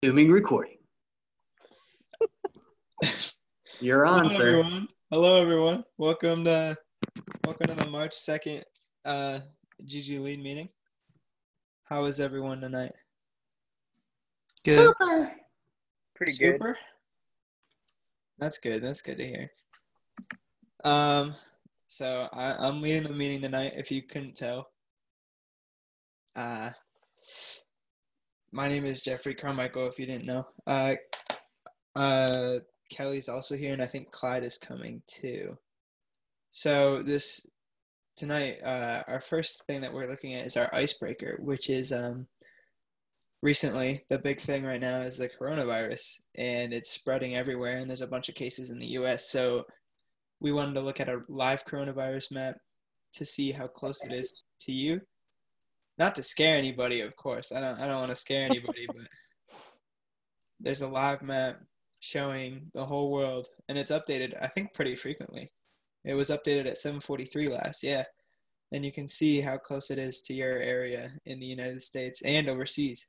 Resuming recording. You're on, Hello, sir. everyone. Hello, everyone. Welcome to the March 2nd GGLead meeting. How is everyone tonight? Good. Super. Pretty Super? good. That's good. That's good to hear. So I'm leading the meeting tonight, if you couldn't tell. My name is Jeffrey Carmichael, if you didn't know. Kelly's also here, and I think Clyde is coming too. So tonight, our first thing that we're looking at is our icebreaker, which is recently the big thing right now is the coronavirus, and it's spreading everywhere, and there's a bunch of cases in the U.S. So we wanted to look at a live coronavirus map to see how close it is to you. Not to scare anybody, of course. I don't want to scare anybody, but there's a live map showing the whole world, and it's updated, I think, pretty frequently. It was updated at 7:43 last, yeah. And you can see how close it is to your area in the United States and overseas.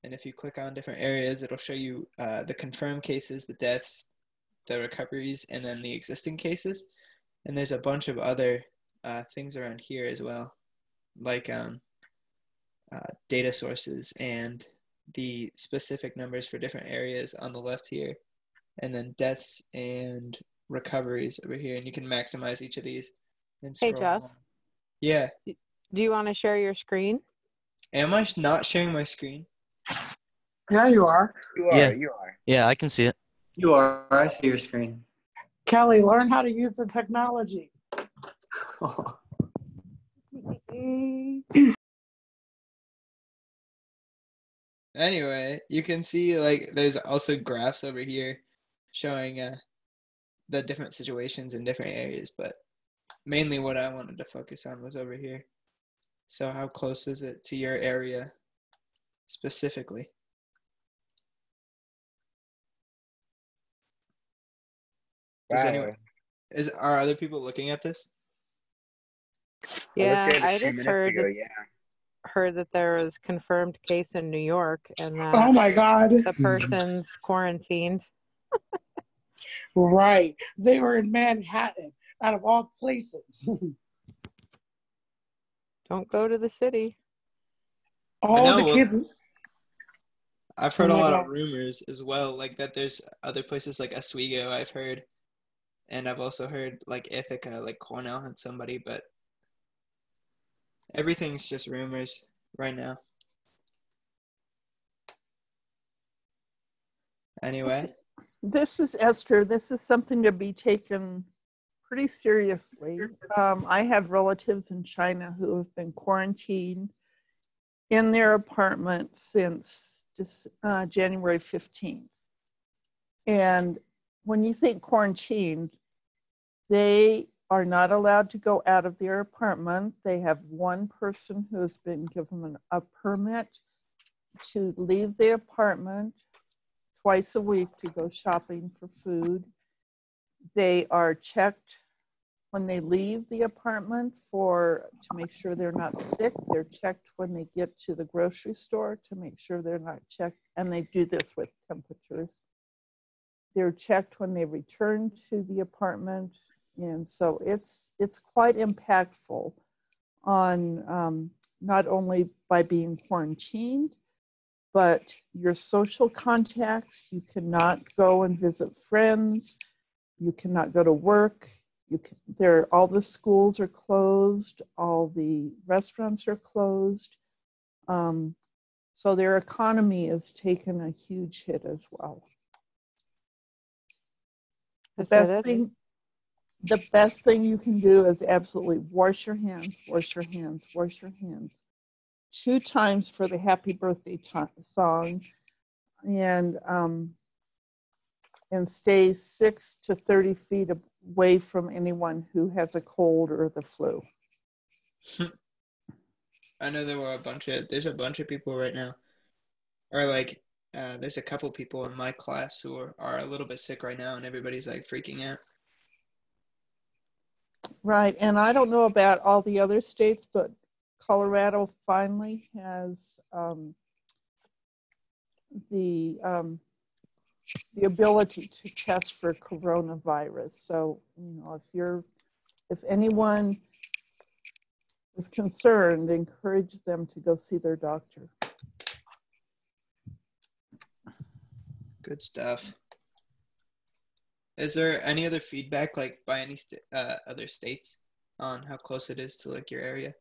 And if you click on different areas, it'll show you the confirmed cases, the deaths, the recoveries, and then the existing cases. And there's a bunch of other things around here as well, like data sources and the specific numbers for different areas on the left here, and then deaths and recoveries over here, and you can maximize each of these and scroll. Hey, Jeff. along. Yeah. Do you want to share your screen? Am I not sharing my screen? Yeah, you are. You are. Yeah, I can see it. You are. I see your screen. Kelly, learn how to use the technology. Anyway, you can see like there's also graphs over here showing the different situations in different areas, but mainly what I wanted to focus on was over here. So how close is it to your area specifically? Are other people looking at this? Yeah, I just heard ago, heard that there was confirmed case in New York, and that Oh my God. the person's quarantined. Right. They were in Manhattan, out of all places. Don't go to the city. All the kids. I've heard Oh a my lot God. of rumors as well, like that there's other places like Oswego, I've heard. And I've also heard like Ithaca, like Cornell had somebody, but everything's just rumors right now. Anyway. This is Esther. This is something to be taken pretty seriously. I have relatives in China who have been quarantined in their apartment since just January 15th. And when you think quarantine, they are not allowed to go out of their apartment. They have one person who has been given a permit to leave the apartment twice a week to go shopping for food. They are checked when they leave the apartment to make sure they're not sick. They're checked when they get to the grocery store to make sure they're not checked, and they do this with temperatures. They're checked when they return to the apartment, and so it's quite impactful on not only by being quarantined, but your social contacts. You cannot go and visit friends. You cannot go to work. All the schools are closed. All the restaurants are closed. So their economy has taken a huge hit as well. The best thing you can do is absolutely wash your hands, wash your hands, wash your hands. 2 times for the happy birthday song, and stay 6 to 30 feet away from anyone who has a cold or the flu. I know there's a bunch of people right now, or like there's a couple people in my class who are a little bit sick right now, and everybody's like freaking out. Right, and I don't know about all the other states, but Colorado finally has the ability to test for coronavirus. So, if anyone is concerned, encourage them to go see their doctor. Good stuff. Is there any other feedback, like by any other states, on how close it is to like your area?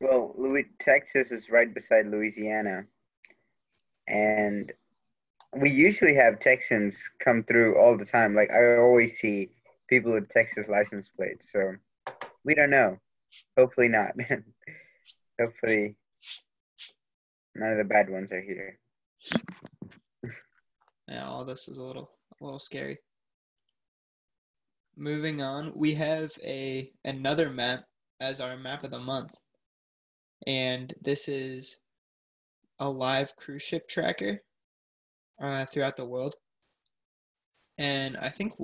Well, Texas is right beside Louisiana, and we usually have Texans come through all the time. Like, I always see people with Texas license plates, so we don't know. Hopefully not. Hopefully none of the bad ones are here. Yeah, all this is a little scary. Moving on, we have another map as our map of the month. And this is a live cruise ship tracker throughout the world. And I think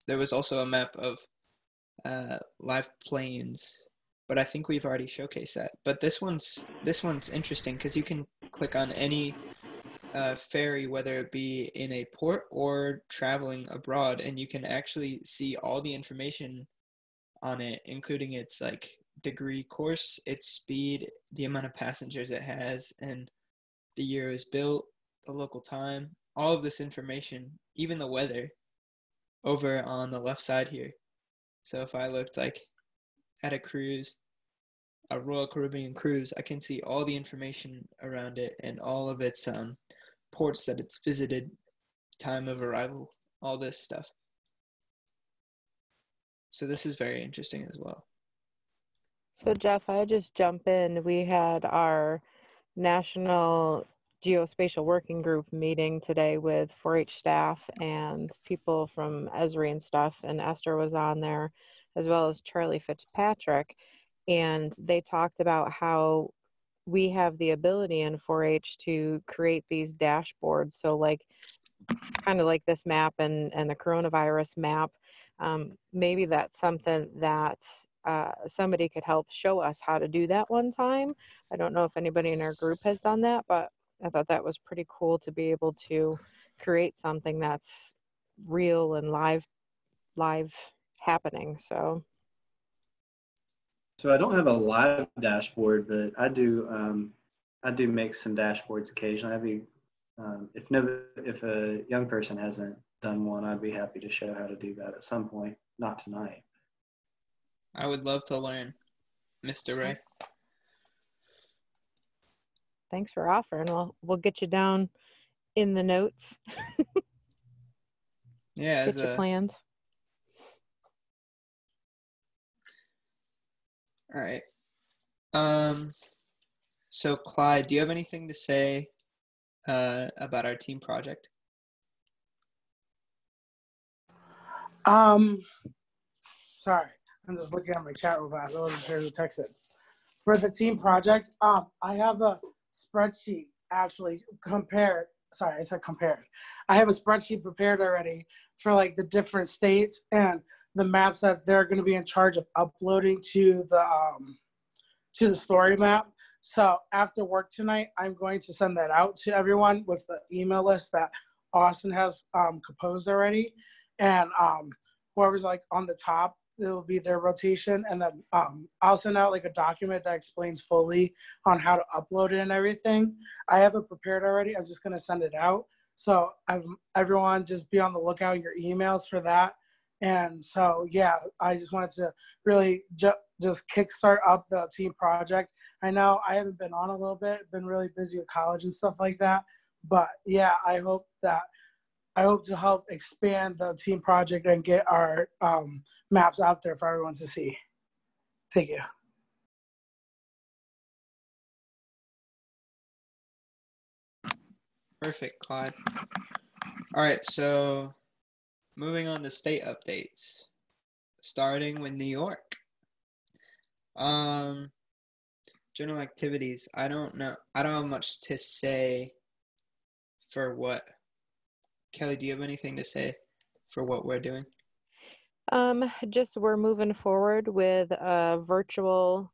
there was also a map of live planes, but I think we've already showcased that. But this one's interesting because you can click on any ferry, whether it be in a port or traveling abroad, and you can actually see all the information on it, including its like degree course, its speed, the amount of passengers it has, and the year it was built, the local time, all of this information, even the weather, over on the left side here. So if I looked like at a cruise, a Royal Caribbean cruise, I can see all the information around it and all of its ports that it's visited, time of arrival, all this stuff. So this is very interesting as well. So Jeff, I just jump in. We had our National Geospatial Working Group meeting today with 4-H staff and people from Esri and stuff, and Esther was on there, as well as Charlie Fitzpatrick, and they talked about how we have the ability in 4-H to create these dashboards. So like kind of like this map and the coronavirus map, maybe that's something that somebody could help show us how to do that one time. I don't know if anybody in our group has done that, but I thought that was pretty cool to be able to create something that's real and live happening. So I don't have a live dashboard, but I do make some dashboards occasionally. If a young person hasn't done one, I'd be happy to show how to do that at some point. Not tonight. I would love to learn, Mr. Ray. thanks for offering. We'll get you down in the notes. Yeah, get you planned. All right. So Clyde, do you have anything to say about our team project? Sorry, I'm just looking at my chat real fast. I wasn't sure who texted. For the team project, I have a spreadsheet actually compared. Sorry, I said compared. I have a spreadsheet prepared already for like the different states and the maps that they're going to be in charge of uploading to the story map. So after work tonight, I'm going to send that out to everyone with the email list that Austin has composed already. And whoever's like on the top, it will be their rotation. And then I'll send out like a document that explains fully on how to upload it and everything. I have it prepared already. I'm just going to send it out. So everyone just be on the lookout in your emails for that. And so, yeah, I just wanted to really just kickstart up the team project. I know I haven't been on a little bit, been really busy with college and stuff like that. But yeah, I hope to help expand the team project and get our maps out there for everyone to see. Thank you. Perfect, Clyde. All right, so moving on to state updates, starting with New York. General activities. I don't know. I don't have much to say for what. Kelly, do you have anything to say for what we're doing? Just we're moving forward with a virtual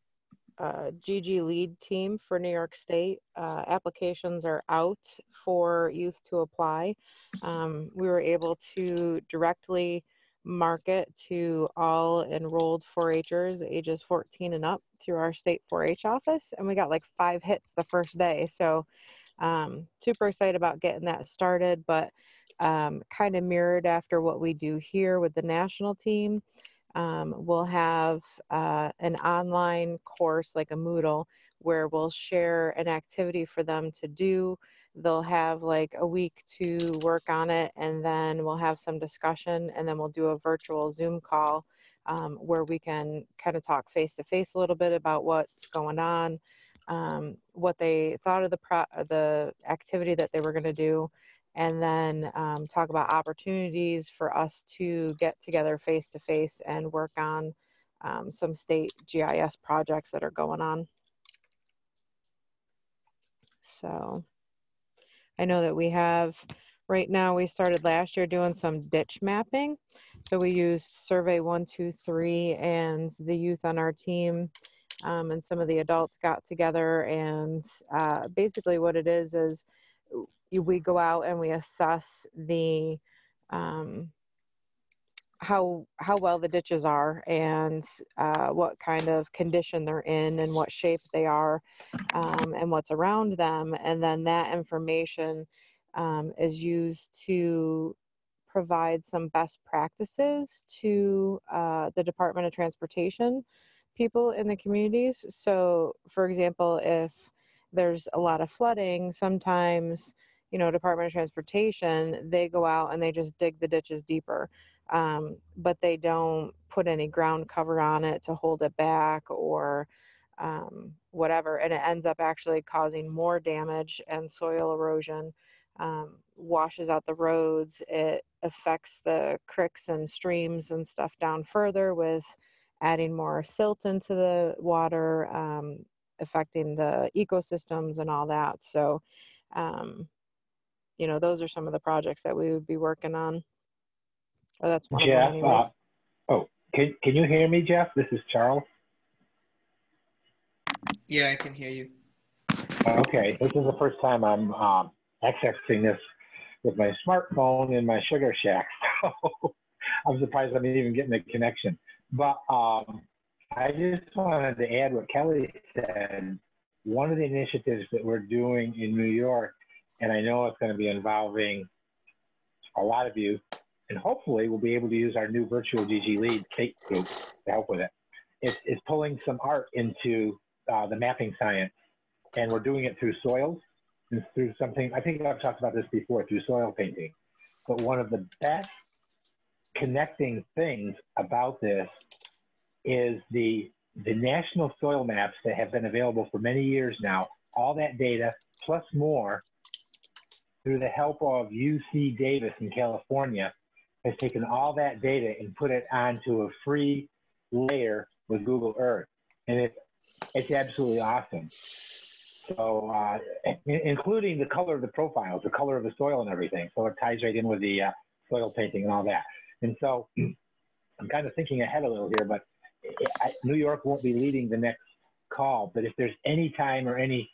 GGLead team for New York State. Applications are out for youth to apply. We were able to directly market to all enrolled 4-Hers ages 14 and up through our state 4-H office, and we got like 5 hits the first day. So super excited about getting that started, but kind of mirrored after what we do here with the national team. We'll have an online course like a Moodle where we'll share an activity for them to do. They'll have like a week to work on it, and then we'll have some discussion, and then we'll do a virtual Zoom call where we can kind of talk face to face a little bit about what's going on, what they thought of the activity that they were going to do, and then talk about opportunities for us to get together face to face and work on some state GIS projects that are going on. So I know that we have, right now we started last year doing some ditch mapping. So we used Survey 123, and the youth on our team and some of the adults got together, and basically what it is we go out and we assess the how well the ditches are, and what kind of condition they're in, and what shape they are, and what's around them. And then that information is used to provide some best practices to the Department of Transportation people in the communities. So for example, if there's a lot of flooding, sometimes, Department of Transportation, they go out and they just dig the ditches deeper. But they don't put any ground cover on it to hold it back, or whatever. And it ends up actually causing more damage and soil erosion, washes out the roads. It affects the creeks and streams and stuff down further with adding more silt into the water, affecting the ecosystems and all that. So, those are some of the projects that we would be working on. Or that's one Jeff, of them anyways. Can you hear me, Jeff? This is Charles. Yeah, I can hear you. Okay, this is the first time I'm accessing this with my smartphone in my sugar shack, so I'm surprised I'm even getting a connection. But I just wanted to add what Kelly said. One of the initiatives that we're doing in New York, and I know it's going to be involving a lot of you, and hopefully we'll be able to use our new virtual GGLead state group to help with it. It's pulling some art into the mapping science, and we're doing it through soils and through something, I think I've talked about this before, through soil painting. But one of the best connecting things about this is the national soil maps that have been available for many years now. All that data plus more, through the help of UC Davis in California, has taken all that data and put it onto a free layer with Google Earth. And it's absolutely awesome. So including the color of the profiles, the color of the soil and everything. So it ties right in with the soil painting and all that. And so I'm kind of thinking ahead a little here, but New York won't be leading the next call. But if there's any time or any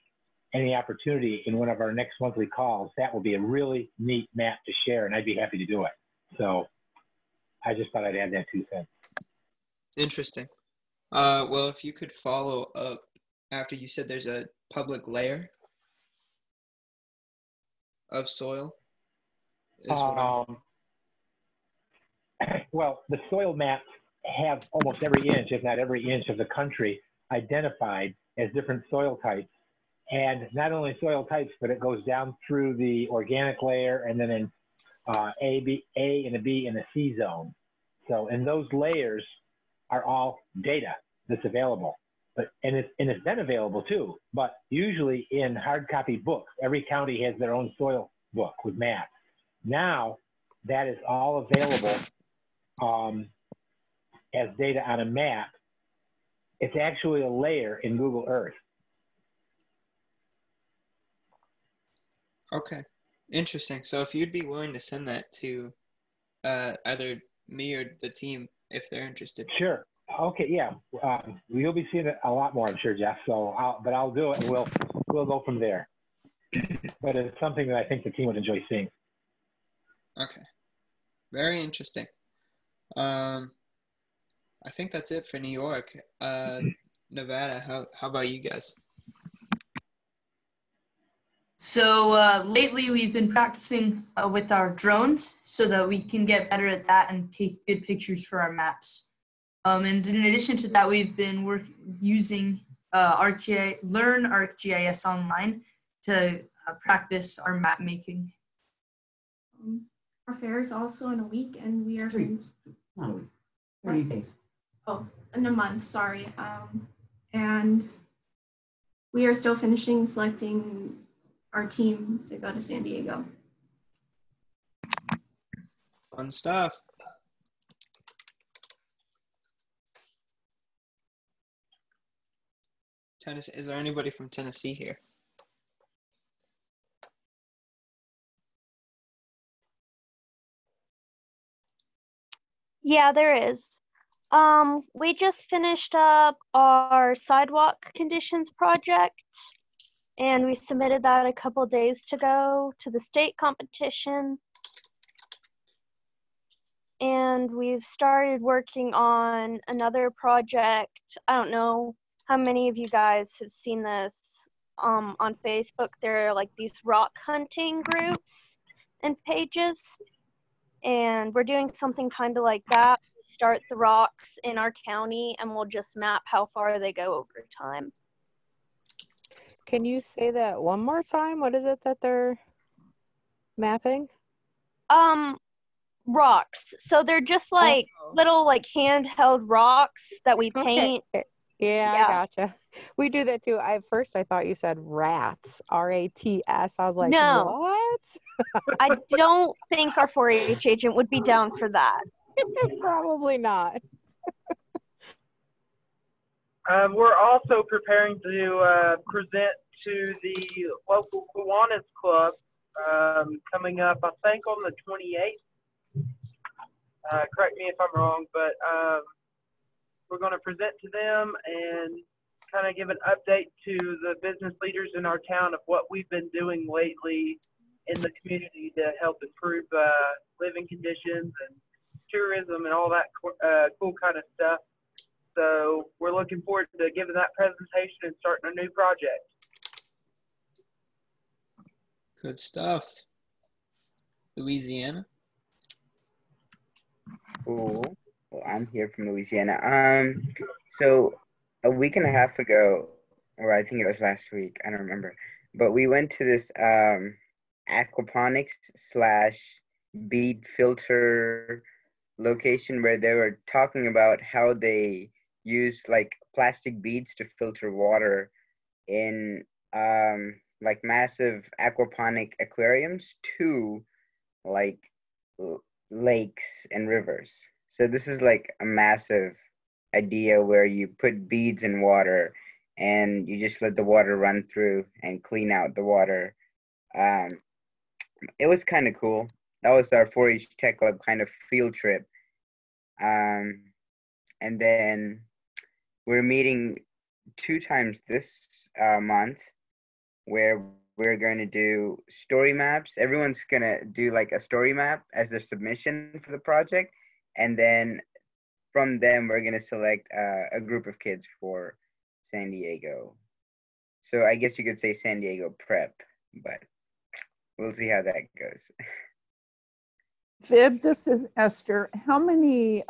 opportunity in one of our next monthly calls, that will be a really neat map to share, and I'd be happy to do it. So I just thought I'd add that 2 cents. Interesting. Well, if you could follow up after you said there's a public layer of soil. Well, the soil maps have almost every inch, if not every inch of the country identified as different soil types. And not only soil types, but it goes down through the organic layer and then in A and a B and a C zone. So, and those layers are all data that's available. And it's been available too, but usually in hard copy books. Every county has their own soil book with maps. Now that is all available as data on a map. It's actually a layer in Google Earth. Okay, interesting. So if you'd be willing to send that to either me or the team if they're interested. Sure. Okay, yeah. You'll be seeing it a lot more, I'm sure, Jeff. So, I'll do it, and we'll go from there. But it's something that I think the team would enjoy seeing. Okay. Very interesting. I think that's it for New York. Nevada, how about you guys? So lately we've been practicing with our drones so that we can get better at that and take good pictures for our maps. And in addition to that, we've been using Learn ArcGIS Online to practice our map making. Our fair is also in a week, and we are Not a week. 30 days. Oh, in a month, sorry. And we are still finishing selecting our team to go to San Diego. Fun stuff. Tennessee, is there anybody from Tennessee here? Yeah, there is. We just finished up our sidewalk conditions project, and we submitted that a couple days ago to the state competition. And we've started working on another project. I don't know how many of you guys have seen this on Facebook. There are like these rock hunting groups and pages. And we're doing something kind of like that. We start the rocks in our county, and we'll just map how far they go over time. Can you say that one more time? What is it that they're mapping? Rocks. So they're just like little like handheld rocks that we paint. Okay. Yeah, I gotcha. We do that too. At first I thought you said rats, RATS. I was like, no. What? I don't think our 4-H agent would be down for that. Probably not. We're also preparing to present to the local Kiwanis Club coming up, I think, on the 28th. Correct me if I'm wrong, but we're going to present to them and kind of give an update to the business leaders in our town of what we've been doing lately in the community to help improve living conditions and tourism and all that cool kind of stuff. So we're looking forward to giving that presentation and starting a new project. Good stuff. Louisiana? Cool. Well, I'm here from Louisiana. So a week and a half ago, or I think it was last week, I don't remember, but we went to this aquaponics / bead filter location where they were talking about how they use like plastic beads to filter water in like massive aquaponic aquariums to like lakes and rivers. So this is like a massive idea where you put beads in water and you just let the water run through and clean out the water. It was kind of cool. That was our 4-H Tech Club kind of field trip. And then we're meeting 2 times this month where we're going to do story maps. Everyone's going to do like a story map as their submission for the project. And then from them, we're going to select a group of kids for San Diego. So I guess you could say San Diego prep, but we'll see how that goes. Viv, this is Esther. How many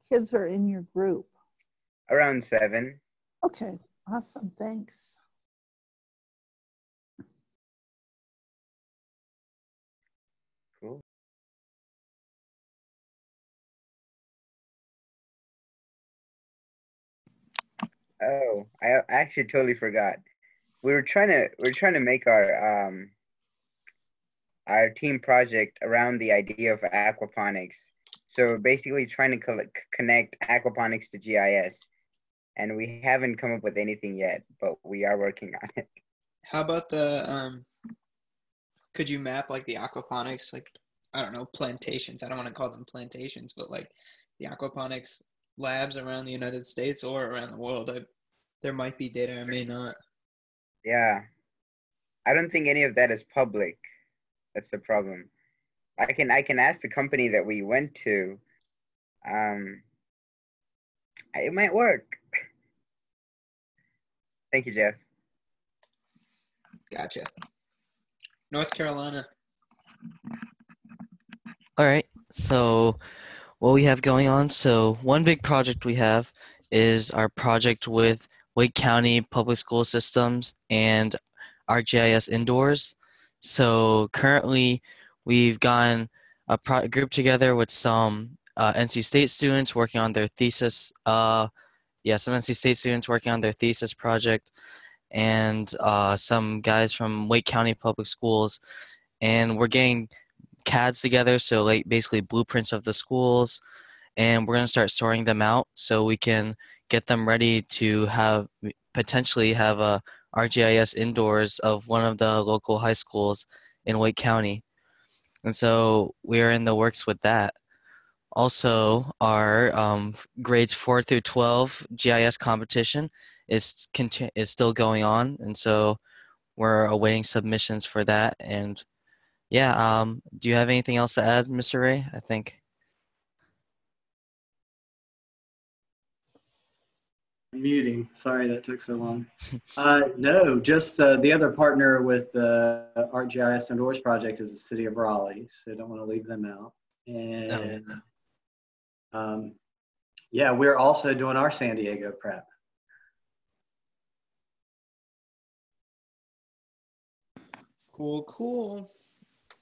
kids are in your group? Around 7. Okay, awesome, thanks. Cool. Oh, I actually totally forgot. We're trying to make our team project around the idea of aquaponics. So we're basically trying to connect aquaponics to GIS, and we haven't come up with anything yet, but we are working on it. How about the could you map like the aquaponics, like I don't know, plantations? I don't want to call them plantations, but like the aquaponics labs around the United States or around the world. There might be data, I may not. Yeah. I don't think any of that is public. That's the problem. I can ask the company that we went to. It might work. Thank you, Jeff. Gotcha. North Carolina. All right. So what we have going on. So one big project we have is our project with Wake County Public School Systems and ArcGIS Indoors. So currently we've gotten a group together with some NC State students working on their thesis. Some NC State students working on their thesis project, and some guys from Wake County Public Schools. And we're getting CADs together, so like basically blueprints of the schools, and we're going to start sorting them out so we can get them ready to potentially have a ArcGIS Indoors of one of the local high schools in Wake County. And so we are in the works with that. Also, our grades 4 through 12 GIS competition is still going on, and so we're awaiting submissions for that. And yeah, do you have anything else to add, Mr. Ray? I think. Muting. Sorry that took so long. No, just the other partner with the ArcGIS Indoors project is the City of Raleigh, so I don't want to leave them out. And yeah, we're also doing our San Diego prep. Cool.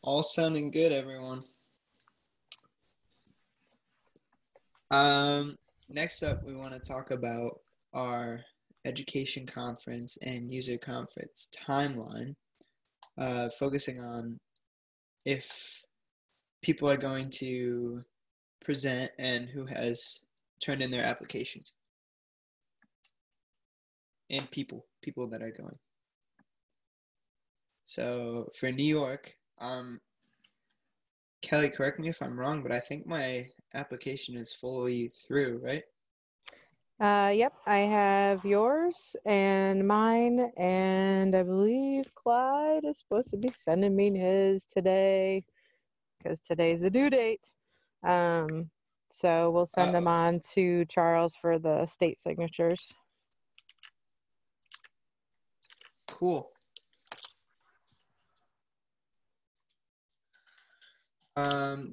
All sounding good, everyone. Next up, we want to talk about our education conference and user conference timeline, focusing on if people are going to present and who has turned in their applications, and people that are going. So for New York, Kelly, correct me if I'm wrong, but I think my application is fully through, right? Yep, I have yours and mine, and I believe Clyde is supposed to be sending me his today because today's the due date. So we'll send them on to Charles for the state signatures. Cool.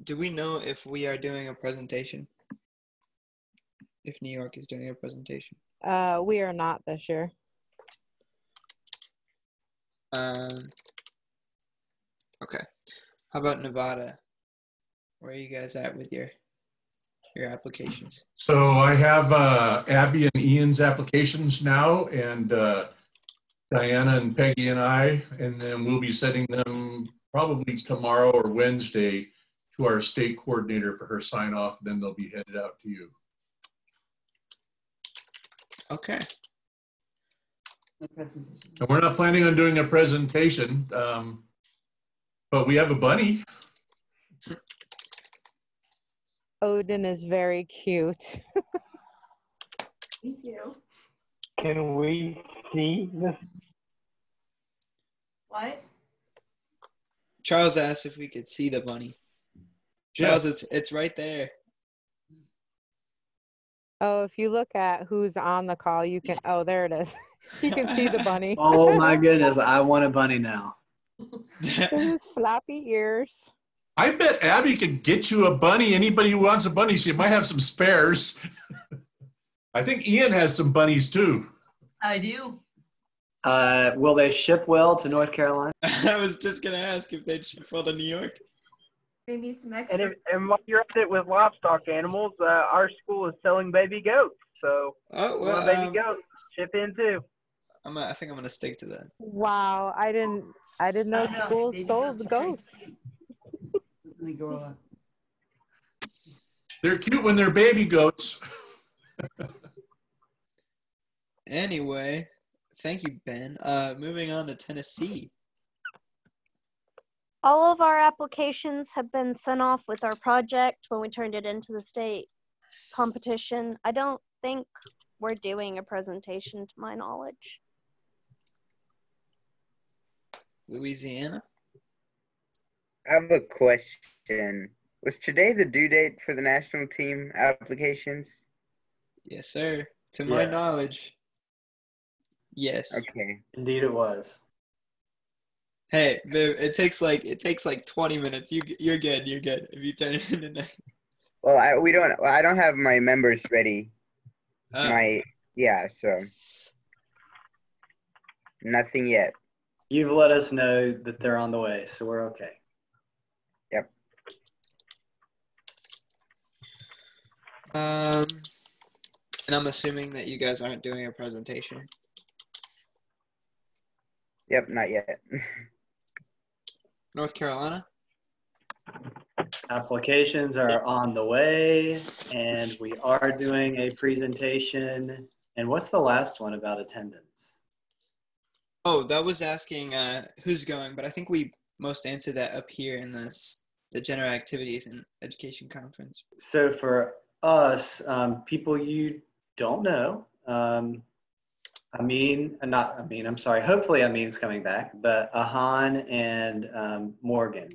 Do we know if we are doing a presentation? If New York is doing a presentation? We are not this year. Okay. How about Nevada? Where are you guys at with your applications? So I have Abby and Ian's applications now, and Diana and Peggy and I, and then we'll be sending them probably tomorrow or Wednesday to our state coordinator for her sign off. Then they'll be headed out to you. Okay. And we're not planning on doing a presentation, but we have a bunny. Odin is very cute. Thank you. Can we see this? What? Charles asked if we could see the bunny. Charles, it's right there. Oh, if you look at who's on the call, you can, oh, there it is. You can see the bunny. Oh my goodness, I want a bunny now. His floppy ears. I bet Abby could get you a bunny. Anybody who wants a bunny, she might have some spares. I think Ian has some bunnies too. I do. Will they ship well to North Carolina? I was just going to ask if they'd ship well to New York. Maybe some extra. And while you're at it with livestock animals, our school is selling baby goats. So well, baby goats, ship in too. I think I'm going to stick to that. Wow, I didn't know schools sold ghosts. They grow up. They're cute when they're baby goats. Anyway, thank you, Ben. Moving on to Tennessee. All of our applications have been sent off with our project when we turned it into the state. competition. I don't think we're doing a presentation to my knowledge. Louisiana? I have a question. Was today the due date for the national team applications? Yes, sir. To my Yes. knowledge, yes. Okay. Indeed, it was. Hey, Viv, it takes like 20 minutes. You're good. You're good. If you turn it in tonight. Well, I don't have my members ready. So nothing yet. You've let us know that they're on the way, so we're okay. Yep. And I'm assuming that you guys aren't doing a presentation. Yep, not yet. North Carolina? Applications are on the way, and we are doing a presentation. And what's the last one about attendance? Oh, that was asking who's going, but I think we most answered that up here in the general activities and education conference. So for us, people you don't know, hopefully Amin's coming back, but Ahan and Morgan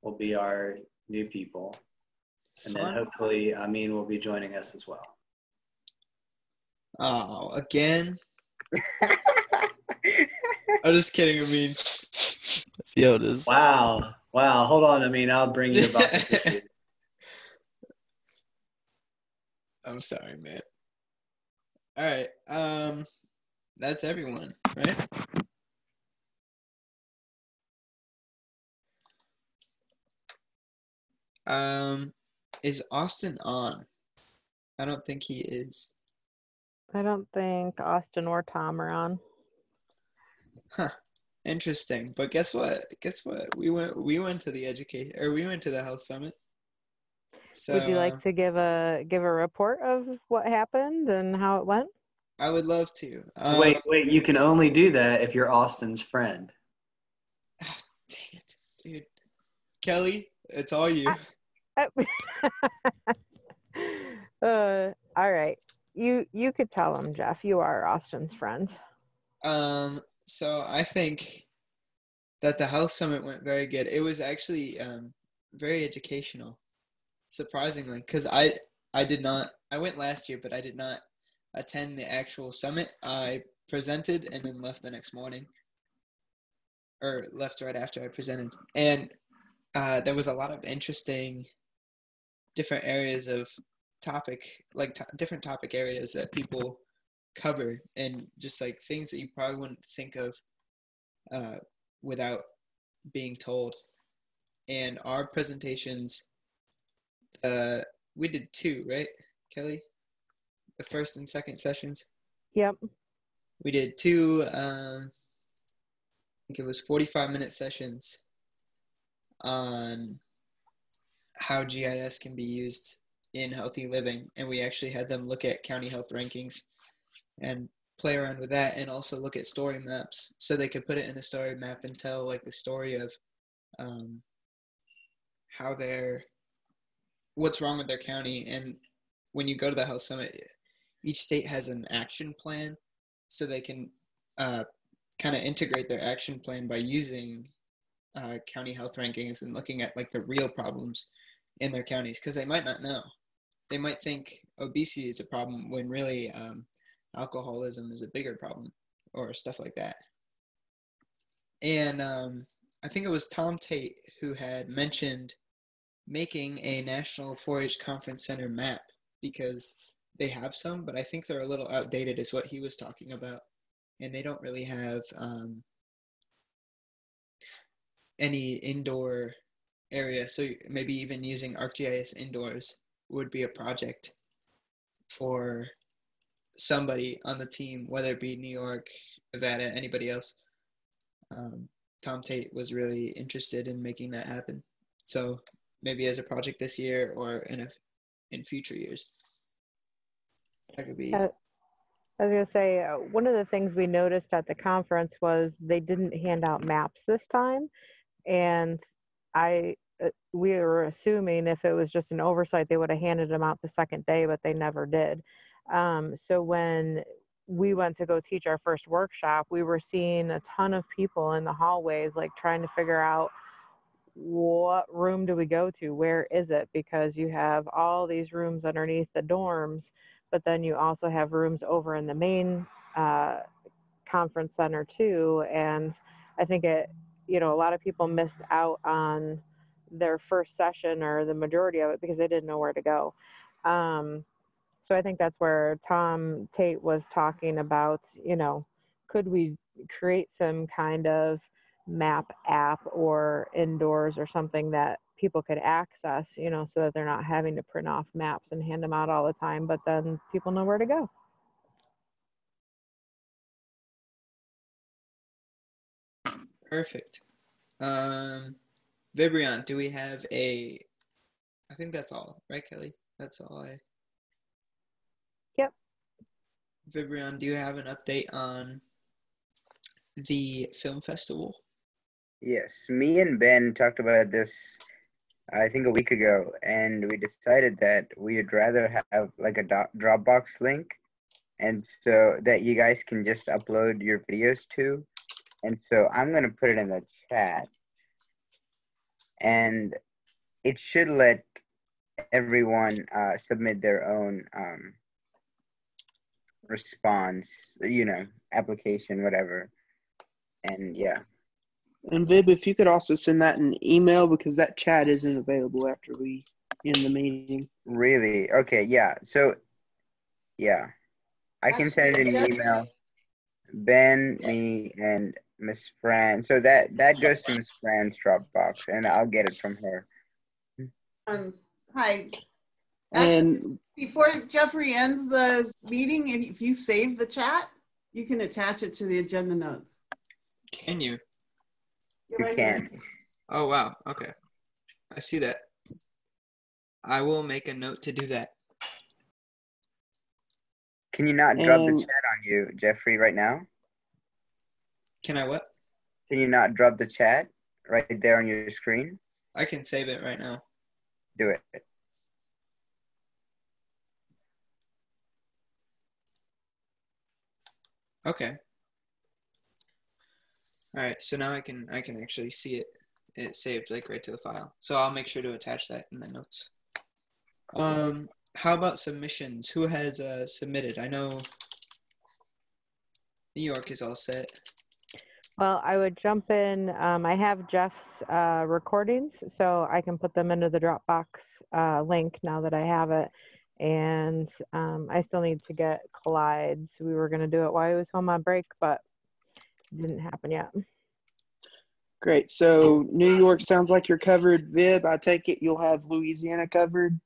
will be our new people. And then hopefully Amin will be joining us as well. Oh, again? I'm just kidding, Amin. See how it is. Wow. Hold on, Amin. I'll bring you about the issue. I'm sorry, man. All right. That's everyone, right? Is Austin on? I don't think he is. I don't think Austin or Tom are on. Huh. Interesting. But guess what? We went to the we went to the health summit. So would you like to give a report of what happened and how it went? I would love to. Wait, you can only do that if you're Austin's friend. Oh, dang it, dude. Kelly, it's all you. All right. You could tell him, Jeff. You are Austin's friend. So I think that the health summit went very good. It was actually very educational, surprisingly, because I went last year, but I did not attend the actual summit. I presented and then left the next morning, or left right after I presented. And there was a lot of interesting different areas of topic, like different topic areas that people cover, and just like things that you probably wouldn't think of without being told. And our presentations, we did 2, right, Kelly? The first and second sessions? Yep. We did 2, I think it was 45-minute sessions on how GIS can be used in healthy living. And we actually had them look at county health rankings and play around with that, and also look at story maps, so they could put it in a story map and tell like the story of what's wrong with their county. And when you go to the health summit, each state has an action plan, so they can kind of integrate their action plan by using county health rankings and looking at like the real problems in their counties, because they might not know. They might think obesity is a problem when really alcoholism is a bigger problem, or stuff like that. And I think it was Tom Tate who had mentioned making a national 4-H conference center map, because they have some, but I think they're a little outdated is what he was talking about. And they don't really have any indoor area. So maybe even using ArcGIS indoors would be a project for somebody on the team, whether it be New York, Nevada, anybody else. Tom Tate was really interested in making that happen. So maybe as a project this year, or in future years. That could be. I was going to say, one of the things we noticed at the conference was they didn't hand out maps this time. And we were assuming if it was just an oversight, they would have handed them out the second day, but they never did. So when we went to go teach our first workshop, we were seeing a ton of people in the hallways, like trying to figure out what room do we go to? Where is it? Because you have all these rooms underneath the dorms, but then you also have rooms over in the main conference center too. And I think a lot of people missed out on their first session or the majority of it because they didn't know where to go. So I think that's where Tom Tate was talking about, could we create some kind of map app or indoors or something that people could access, so that they're not having to print off maps and hand them out all the time, but then people know where to go. Perfect. Vibrion, do we have I think that's all, right, Kelly? That's all Yep. Vibrion, do you have an update on the film festival? Yes, me and Ben talked about this, I think a week ago, and we decided that we would rather have like a Dropbox link, and so that you guys can just upload your videos to. And so I'm going to put it in the chat, and it should let everyone submit their own response, application, whatever. And yeah. And Vib, if you could also send that in email, because that chat isn't available after we end the meeting. Really? Okay, yeah. So, yeah. I can send it in an email. Ben, me, and Miss Fran. So that goes to Miss Fran's Dropbox, and I'll get it from her. Hi. And actually, before Jeffrey ends the meeting, if you save the chat, you can attach it to the agenda notes. Can you? You can. Oh, wow. Okay. I see that. I will make a note to do that. Can you not drop the chat on you, Jeffrey, right now? Can I what? Can you not drop the chat right there on your screen? I can save it right now. Do it. Okay. All right, so now I can actually see it. It's saved like right to the file. So I'll make sure to attach that in the notes. How about submissions? Who has submitted? I know New York is all set. Well, I would jump in. I have Jeff's recordings, so I can put them into the Dropbox link now that I have it. And I still need to get Collides. We were going to do it while he was home on break, but it didn't happen yet. Great. So New York sounds like you're covered. Vib, I take it you'll have Louisiana covered.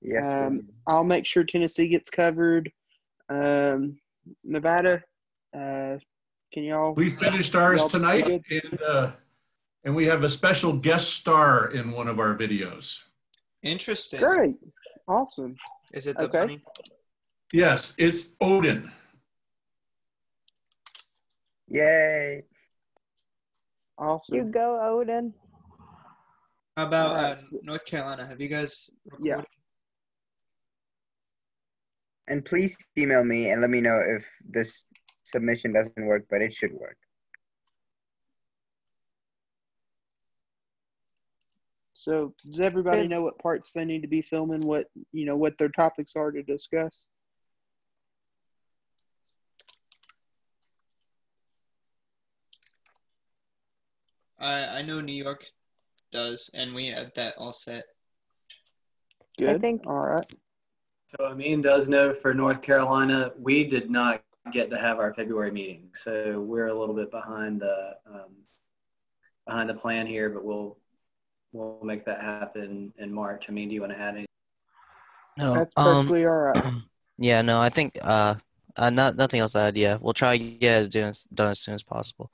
Yes. I'll make sure Tennessee gets covered. Nevada, can y'all? We finished ours tonight, and we have a special guest star in one of our videos. Interesting. Great. Awesome. Is it the bunny? Yes, it's Odin. Yay. Awesome. You go, Odin. How about North Carolina? Have you guys recorded? Yeah. And please email me and let me know if this submission doesn't work, but it should work. So does everybody know what parts they need to be filming, what their topics are to discuss? I know New York does, and we have that all set. Good. I think. All right. So Amin does know for North Carolina, we did not get to have our February meeting, so we're a little bit behind the plan here, but we'll make that happen in March. I mean, do you want to add anything? No, That's perfectly all right. Yeah, no, I think nothing else to add. Yeah, we'll try to get it done as soon as possible.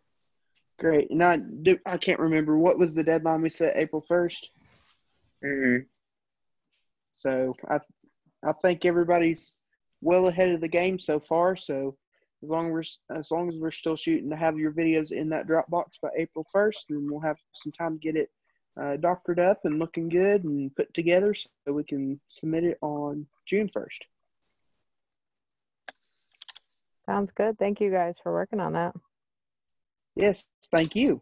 Great. And I can't remember, what was the deadline we set? April 1st? Mm-hmm. So I think everybody's well ahead of the game so far. So as long as we're still shooting to have your videos in that Dropbox by April 1st, then we'll have some time to get it doctored up and looking good and put together so we can submit it on June 1st. Sounds good. Thank you guys for working on that. Yes, thank you.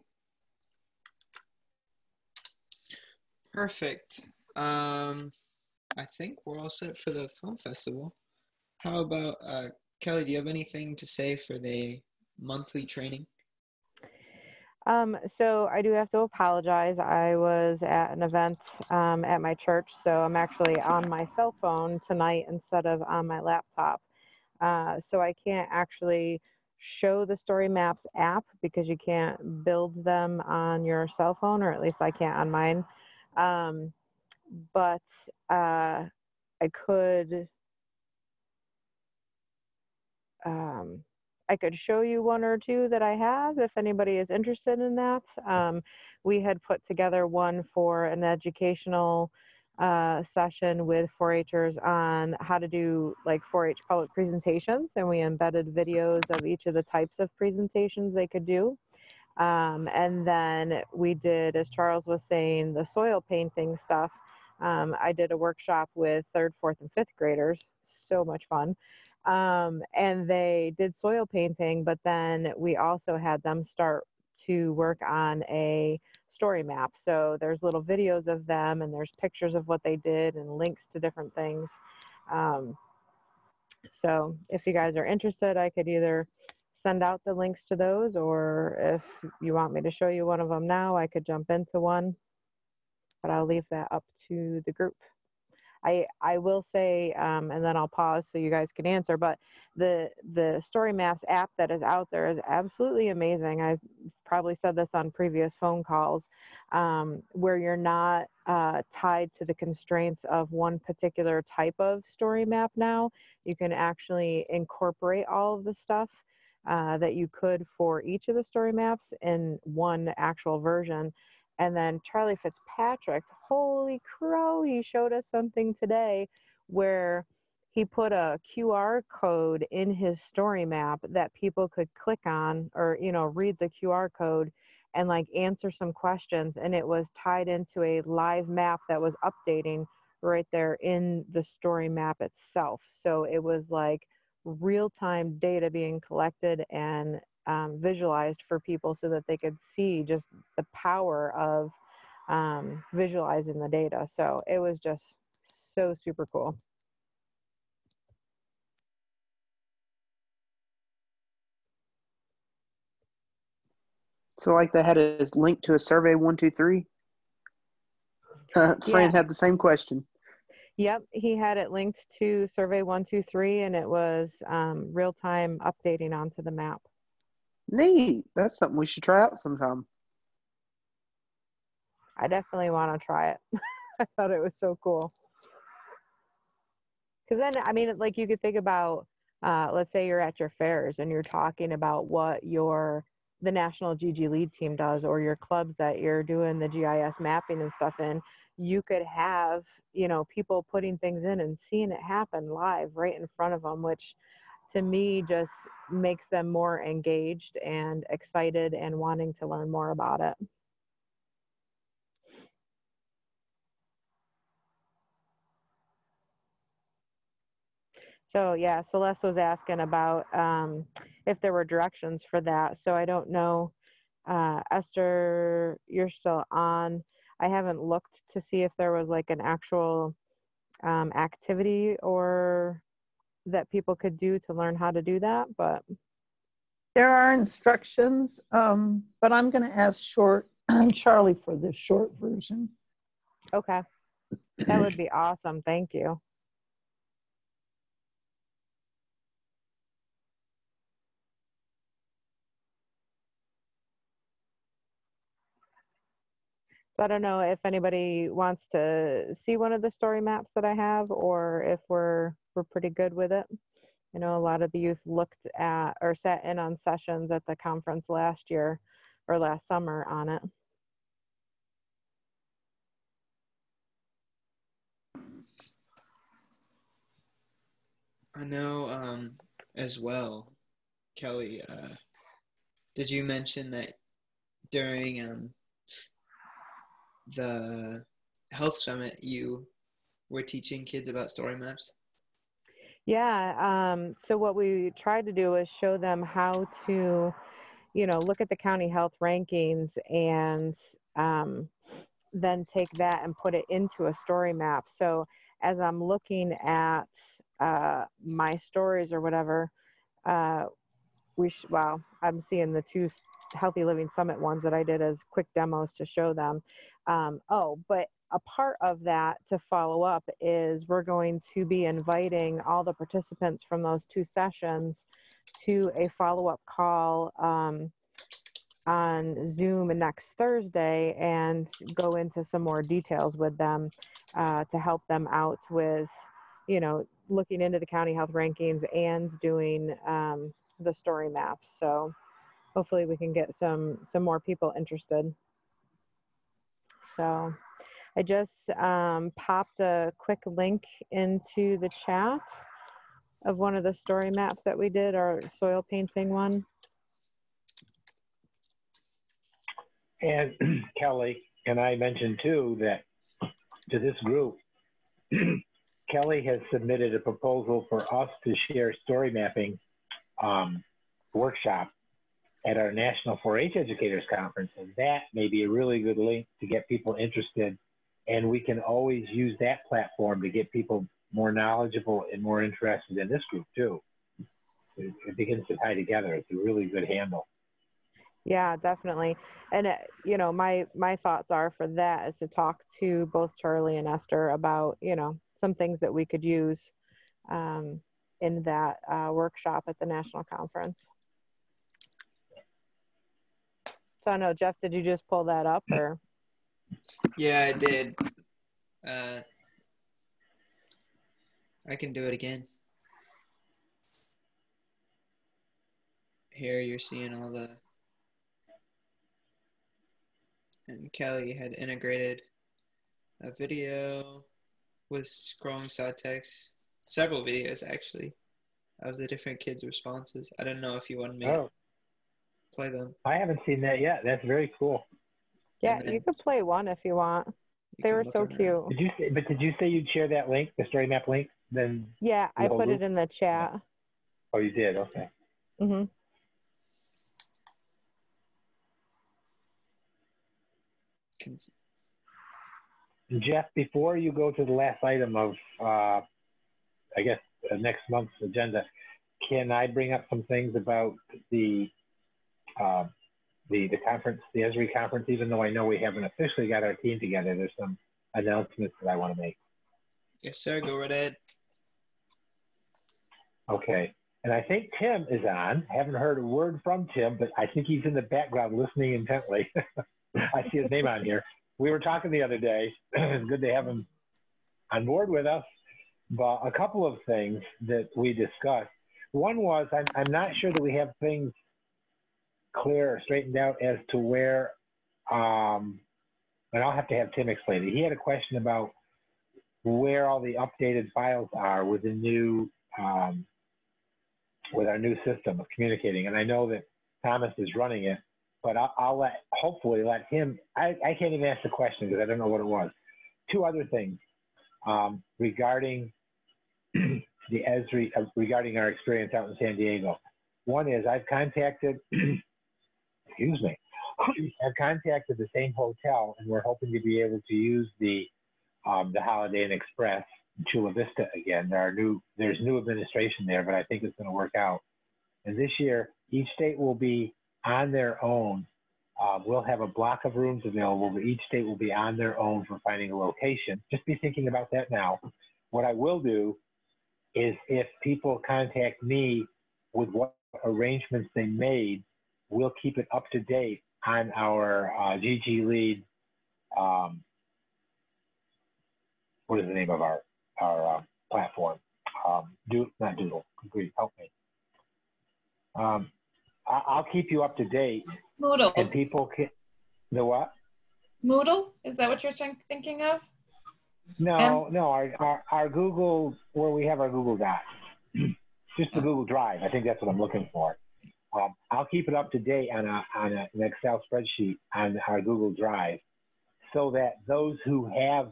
Perfect. I think we're all set for the film festival. How about Kelly? Do you have anything to say for the monthly training? So I do have to apologize. I was at an event at my church, so I'm actually on my cell phone tonight instead of on my laptop. So I can't actually show the Story Maps app because you can't build them on your cell phone, or at least I can't on mine. But I could show you one or two that I have if anybody is interested in that. We had put together one for an educational session with 4-Hers on how to do like 4-H public presentations, and we embedded videos of each of the types of presentations they could do. And then we did, as Charles was saying, the soil painting stuff. I did a workshop with 3rd, 4th, and 5th graders. So much fun. And they did soil painting, but then we also had them start to work on a story map. So there's little videos of them, and there's pictures of what they did and links to different things. So if you guys are interested, I could either send out the links to those, or if you want me to show you one of them now, I could jump into one, but I'll leave that up to the group. I will say, and then I'll pause so you guys can answer, but the Story Maps app that is out there is absolutely amazing. I've probably said this on previous phone calls, where you're not tied to the constraints of one particular type of story map now. You can actually incorporate all of the stuff that you could for each of the story maps in one actual version. And then Charlie Fitzpatrick, holy crow, he showed us something today where he put a QR code in his story map that people could click on, or, you know, read the QR code and like answer some questions. And it was tied into a live map that was updating right there in the story map itself. So it was like real-time data being collected and visualized for people so that they could see just the power of visualizing the data. So it was just so super cool. So like they had a link to a survey 123. Fran had the same question. Yep, he had it linked to survey 123, and it was real-time updating onto the map. Neat. That's something we should try out sometime. I definitely want to try it. I thought it was so cool. Because then, I mean, like you could think about, let's say you're at your fairs and you're talking about what the national GGLead team does, or your clubs that you're doing the GIS mapping and stuff in. You could have, you know, people putting things in and seeing it happen live right in front of them, which to me just makes them more engaged and excited and wanting to learn more about it. So yeah, Celeste was asking about if there were directions for that. So I don't know, Esther, you're still on. I haven't looked to see if there was like an actual activity or that people could do to learn how to do that, but there are instructions, but I'm going to ask Charlie for the short version. Okay, that would be awesome. Thank you. So I don't know if anybody wants to see one of the story maps that I have, or if we're pretty good with it. I know a lot of the youth looked at or sat in on sessions at the conference last year or last summer on it. I know as well, Kelly, did you mention that during the health summit, you were teaching kids about story maps. Yeah, so what we tried to do is show them how to, look at the county health rankings and then take that and put it into a story map. So as I'm looking at my stories or whatever, I'm seeing the two Healthy Living Summit ones that I did as quick demos to show them. But a part of that to follow up is we're going to be inviting all the participants from those two sessions to a follow-up call on Zoom next Thursday and go into some more details with them to help them out with, looking into the county health rankings and doing the story maps. So hopefully we can get some more people interested. So I just popped a quick link into the chat of one of the story maps that we did, our soil painting one. And Kelly and I mentioned too that to this group, Kelly has submitted a proposal for us to share story mapping workshop at our National 4-H Educators Conference. And that may be a really good link to get people interested. And we can always use that platform to get people more knowledgeable and more interested in this group too. It begins to tie together. It's a really good handle. Yeah, definitely. And, my thoughts are for that is to talk to both Charlie and Esther about, some things that we could use in that workshop at the national conference. So I know, Jeff, did you just pull that up or? Yeah, I did. I can do it again. Here you're seeing all the, and Kelly had integrated a video with scrolling side text, several videos actually, of the different kids' responses. I don't know if you wanted me to play them. I haven't seen that yet. That's very cool. Yeah, you could play one if you want. They were so cute. Did you say you'd share that link, the story map link? Then yeah, I put it in the chat. Oh, you did? Okay. Mm-hmm. Jeff, before you go to the last item of, I guess, next month's agenda, can I bring up some things about the conference, the Esri conference? Even though I know we haven't officially got our team together, there's some announcements that I want to make. Yes, sir. Go right ahead. Okay. And I think Tim is on. Haven't heard a word from Tim, but I think he's in the background listening intently. I see his name on here. We were talking the other day. It's good to have him on board with us. But a couple of things that we discussed. One was I'm not sure that we have things clear or straightened out as to where, and I'll have to have Tim explain it. He had a question about where all the updated files are with the new, with our new system of communicating. And I know that Thomas is running it, but I'll hopefully let him, I can't even ask the question because I don't know what it was. Two other things regarding the Esri, regarding our experience out in San Diego. One is I've contacted, excuse me, I've contacted the same hotel and we're hoping to be able to use the Holiday Inn Express in Chula Vista again. There's new administration there, but I think it's going to work out. And this year, each state will be on their own. We'll have a block of rooms available, but each state will be on their own for finding a location. Just be thinking about that now. What I will do is if people contact me with what arrangements they made, we'll keep it up to date on our GGLead. What is the name of our platform? Not Doodle. Agree. Help me. I'll keep you up to date. Moodle. And people can. The what? Moodle? Is that what you're thinking of? No, our Google, where we have our Google Docs. Just the Google Drive. I think that's what I'm looking for. I'll keep it up to date on an Excel spreadsheet on our Google Drive. so that those who have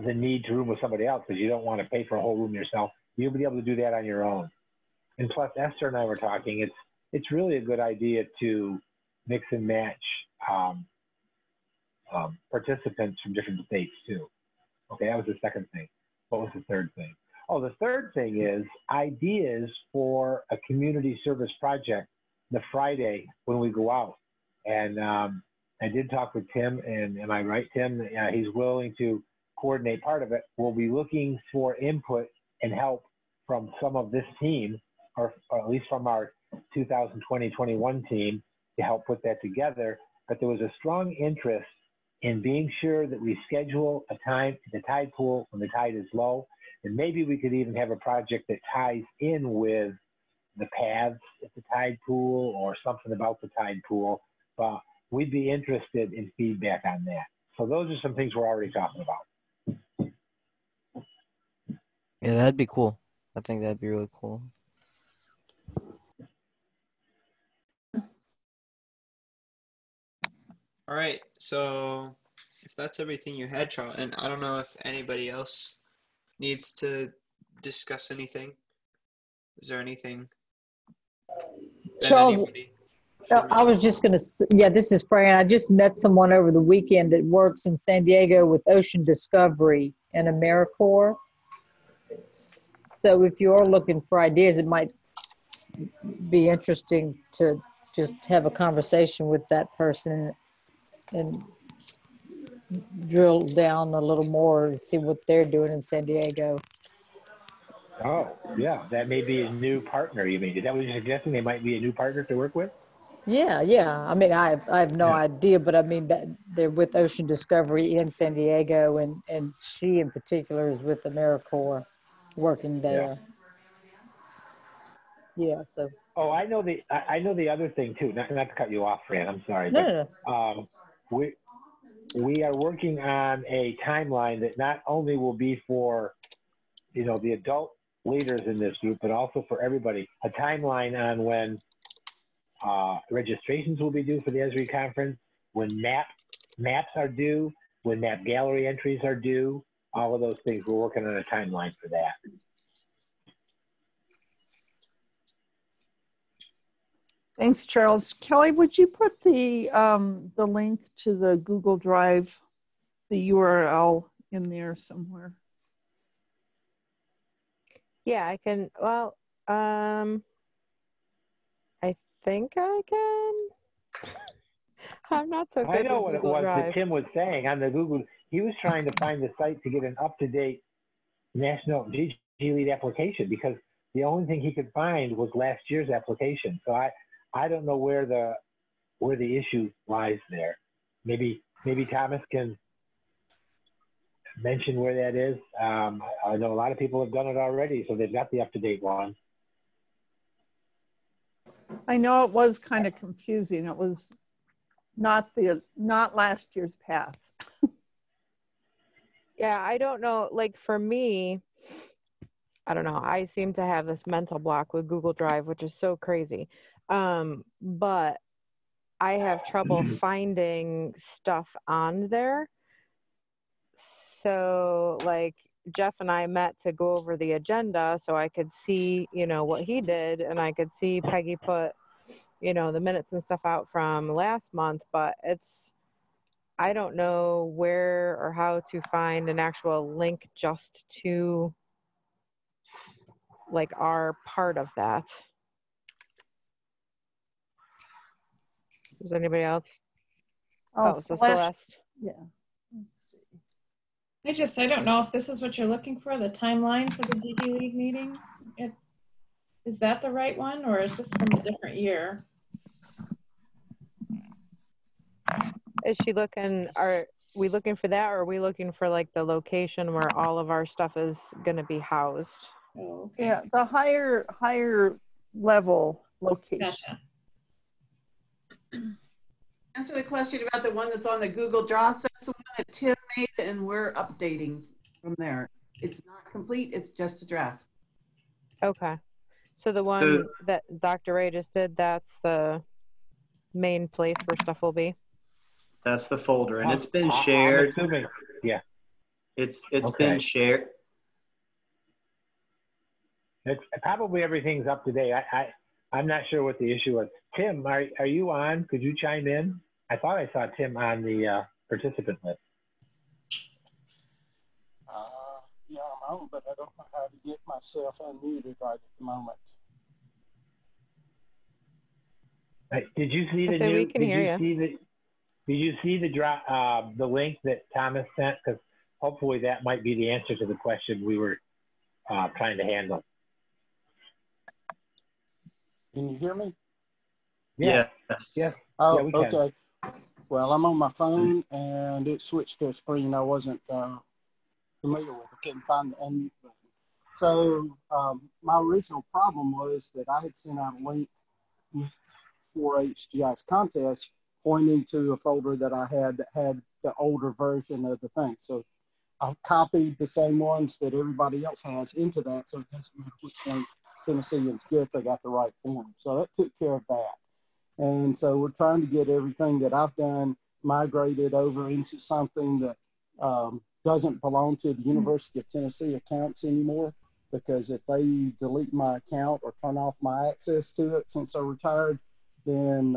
the need to room with somebody else, because you don't want to pay for a whole room yourself, you'll be able to do that on your own. And plus, Esther and I were talking, it's really a good idea to mix and match participants from different states too. Okay, that was the second thing. What was the third thing? Oh, the third thing is ideas for a community service project the Friday when we go out. And I did talk with Tim, and am I right, Tim? He's willing to coordinate part of it. We'll be looking for input and help from some of this team, or at least from our 2020-21 team, to help put that together. But there was a strong interest in being sure that we schedule a time at the tide pool when the tide is low. And maybe we could even have a project that ties in with the paths at the tide pool or something about the tide pool. But we'd be interested in feedback on that. So those are some things we're already talking about. Yeah, that'd be cool. I think that'd be really cool. All right, so if that's everything you had, Charles, and I don't know if anybody else needs to discuss anything. Is there anything that Charles, anybody? I was just going to, yeah, this is Fran. I just met someone over the weekend that works in San Diego with Ocean Discovery and AmeriCorps. So if you're looking for ideas, it might be interesting to just have a conversation with that person and drill down a little more and see what they're doing in San Diego. Oh, yeah, that may be a new partner, you mean? Is that what you're suggesting? They might be a new partner to work with? Yeah. I mean, I have no idea, but I mean that they're with Ocean Discovery in San Diego, and she in particular is with AmeriCorps working there. Yeah. So. Oh, I know the other thing too. Not to cut you off, Fran. I'm sorry. No. We are working on a timeline that not only will be for, the adult leaders in this group, but also for everybody. A timeline on when registrations will be due for the Esri conference, when maps are due, when map gallery entries are due, all of those things. We're working on a timeline for that. Thanks, Charles. Kelly, would you put the link to the Google Drive, the URL in there somewhere? Yeah, I can. Well, I think I can. I'm not so good I know with what Google it was Drive. that Tim was saying on the Google. He was trying to find the site to get an up-to-date national GGLead application, because the only thing he could find was last year's application. So I don't know where the issue lies there. Maybe Thomas can mention where that is. I know a lot of people have done it already, so they've got the up-to-date one. I know it was kind of confusing. It was not last year's path. Yeah, I don't know. Like for me, I don't know. I seem to have this mental block with Google Drive, which is so crazy. But I have trouble finding stuff on there. So like Jeff and I met to go over the agenda so I could see, what he did, and I could see Peggy put, the minutes and stuff out from last month, but I don't know where or how to find an actual link just to like our part of that. Does anybody else? So Celeste. Yeah. Let's see. I don't know if this is what you're looking for, the timeline for the GGLead meeting. Is that the right one, or is this from a different year? Is she looking, are we looking for that, or are we looking for like the location where all of our stuff is going to be housed? Oh, okay. Yeah, the higher level location. Gotcha. Answer the question about the one that's on the Google Docs. That's the one that Tim made, and we're updating from there. It's not complete. It's just a draft. Okay. So the one that Dr. Ray just did, that's the main place where stuff will be? That's the folder, and it's been I'm shared. assuming, yeah. It's Okay. been shared. It's probably everything's up to date. I'm not sure what the issue was. Tim, are you on? Could you chime in? I thought I saw Tim on the participant list. Yeah, I'm on, but I don't know how to get myself unmuted right at the moment. Did you see the So new? we can hear you. Did you see the link that Thomas sent? Because hopefully that might be the answer to the question we were trying to handle. Can you hear me? Yeah. Yes. Yes. Oh, Yeah, we can. okay. Well, I'm on my phone and it switched to a screen I wasn't familiar with. I couldn't find the unmute button. So my original problem was that I had sent out a link for HGI's contest pointing to a folder that I had that had the older version of the thing. So I've copied the same ones that everybody else has into that, so it doesn't matter which link Tennesseans get, they got the right form. So that took care of that. And so we're trying to get everything that I've done migrated over into something that doesn't belong to the University of Tennessee accounts anymore, because if they delete my account or turn off my access to it since I retired, then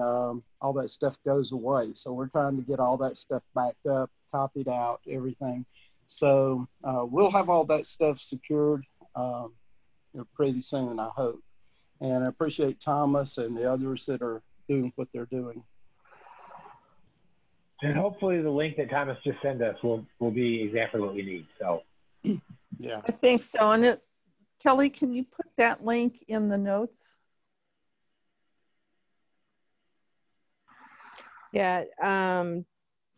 all that stuff goes away. So we're trying to get all that stuff backed up, copied out, everything. So we'll have all that stuff secured pretty soon, I hope. And I appreciate Thomas and the others that are doing what they're doing. And hopefully the link that Thomas just sent us will be exactly what we need. So yeah, I think so. And Kelly, can you put that link in the notes? Yeah,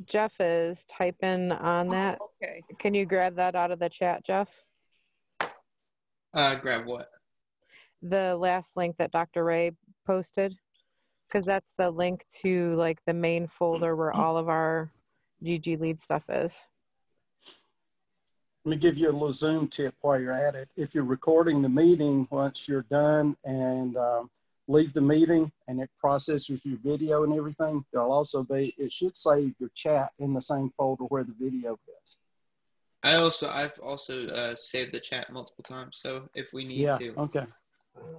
Jeff is typing on that. Oh, okay. Can you grab that out of the chat, Jeff? Grab what? The last link that Dr. Ray posted, because that's the link to like the main folder where all of our GGLead stuff is. let me give you a little Zoom tip while you're at it. If you're recording the meeting, once you're done and leave the meeting and it processes your video and everything, there'll also be, it should save your chat in the same folder where the video is. I've also saved the chat multiple times, so if we need to. Okay.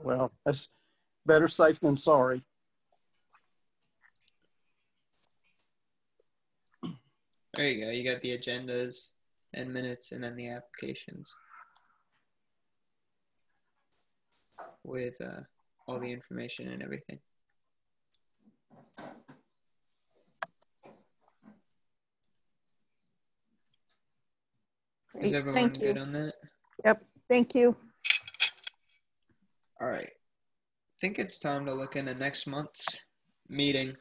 Well, that's better safe than sorry. There you go. You got the agendas and minutes and then the applications with all the information and everything. Great. Is everyone Thank good you. on that? Yep. Thank you. All right. I think it's time to look into next month's meeting.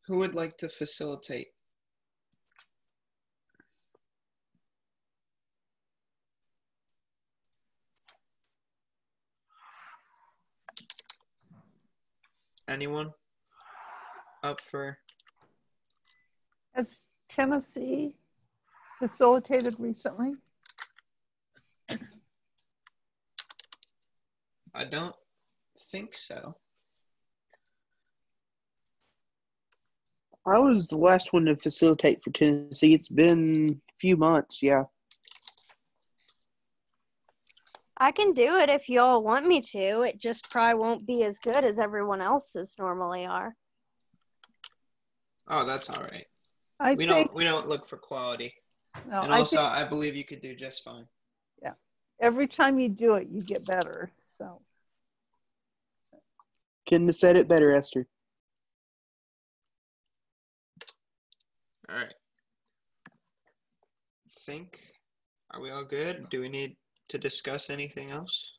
Who would like to facilitate? Anyone up for? Has Tennessee facilitated recently? I don't think so. I was the last one to facilitate for Tennessee. It's been a few months, yeah. I can do it if y'all want me to. It just probably won't be as good as everyone else's normally are. Oh, that's all right. We don't look for quality. No, and also, I believe you could do just fine. Yeah. Every time you do it, you get better. So. Couldn't have said it better, Esther. All right. Are we all good? Do we need to discuss anything else?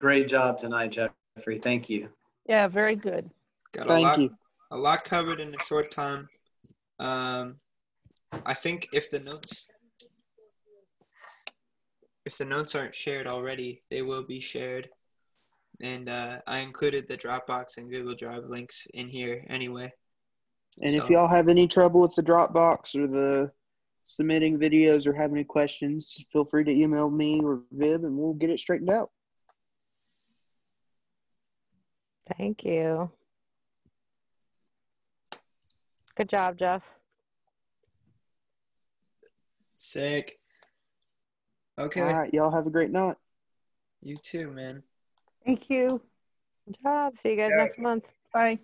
Great job tonight, Jeffrey. Thank you. Yeah, very good. Got a lot covered in a short time. I think if the notes aren't shared already, they will be shared. And I included the Dropbox and Google Drive links in here anyway. And if y'all have any trouble with the Dropbox or the submitting videos or have any questions, feel free to email me or Viv and we'll get it straightened out. Thank you. Good job, Jeff. Sick. Okay. All right, y'all have a great night. You too, man. Thank you. Good job. See you guys next month. Bye.